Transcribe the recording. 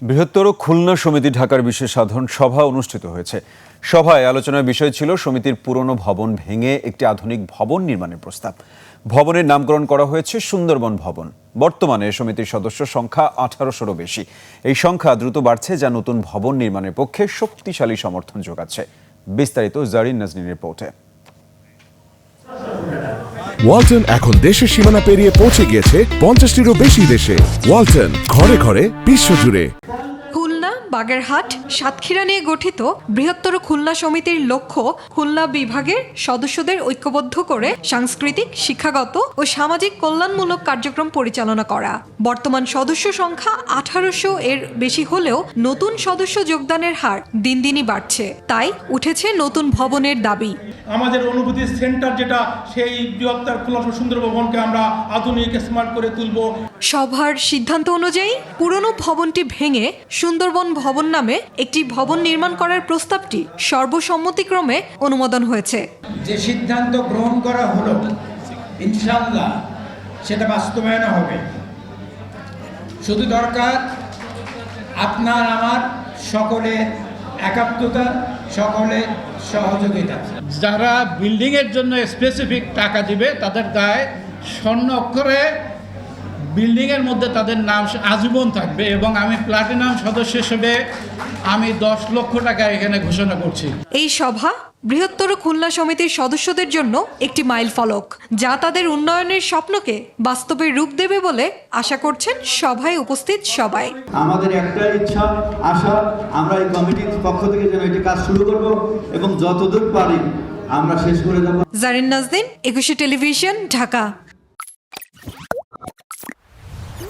বৃহত্তর খুলনা সমিতি ঢাকার বিশেষ সাধারণ সভা অনুষ্ঠিত হয়েছে। সভায় আলোচনার বিষয় ছিল সমিতির পুরনো ভবন ভেঙে একটি আধুনিক ভবন নির্মাণের প্রস্তাব। ভবনের নামকরণ করা হয়েছে সুন্দরবন ভবন। বর্তমানে সমিতির সদস্য সংখ্যা 1800-রও বেশি। এই সংখ্যা দ্রুত বাড়ছে, যা নতুন ভবন নির্মাণের পক্ষে শক্তিশালী সমর্থন যোগাচ্ছে। বিস্তারিত জারিন নাজনীনের রিপোর্টে। ওয়ালটন এখন দেশের সীমানা পেরিয়ে পৌঁছে গিয়েছে 50টিরও বেশি দেশে। ওয়ালটন, ঘরে ঘরে বিশ্বজুড়ে। খুলনা, বাগেরহাট, সাতক্ষীরা নিয়ে গঠিত বৃহত্তর খুলনা সমিতির লক্ষ্য খুলনা বিভাগের সদস্যদের ঐক্যবদ্ধ করে সাংস্কৃতিক, শিক্ষাগত ও সামাজিক কল্যাণমূলক কার্যক্রম পরিচালনা করা। বর্তমান সদস্য সংখ্যা 1800 এর বেশি হলেও নতুন সদস্য যোগদানের হার দিন দিনই বাড়ছে। তাই উঠেছে নতুন ভবনের দাবি। আমাদের অনুভূতি সেন্টার যেটা, সেই বৃহত্তর খুলনা সুন্দর ভবনকে আমরা আধুনিক স্মার্ট করে তুলব। সভার সিদ্ধান্ত অনুযায়ী পুরনো ভবনটি ভেঙে সুন্দরবন ভবন নামে একটি ভবন নির্মাণ করার প্রস্তাবটি সর্বসম্মতিক্রমে অনুমোদন হয়েছে। যে সিদ্ধান্ত গ্রহণ করা হলো, ইনশাআল্লাহ সেটা বাস্তবায়ন হবে। শুধু দরকার আপনার আমার সকলের একাত্মতা, সকলের সহযোগিতা। যারা বিল্ডিংয়ের জন্য স্পেসিফিক টাকা দিবে তাদের গায়ে স্বর্ণ অক্ষরে বিল্ডিংয়ের মধ্যে তাদের নাম আজীবন থাকবে। এবং আমি প্লাটিনাম সদস্য হিসেবে আমি 10 লক্ষ টাকা এখানে ঘোষণা করছি। এই সভা বৃহত্তর খুলনা সমিতির সদস্যদের জন্য একটি মাইলফলক, যা তাদের উন্নয়নের স্বপ্নকে বাস্তবে রূপ দেবে বলে আশা করছেন সভায় উপস্থিত সবাই। আমাদের একটা ইচ্ছা, আশা, আমরা এই কমিটির পক্ষ থেকে যেন এটি কাজ শুরু করব এবং যতদূর পারি আমরা শেষ করে যাব। জারিন নাজনীন, 21 টেলিভিশন, ঢাকা।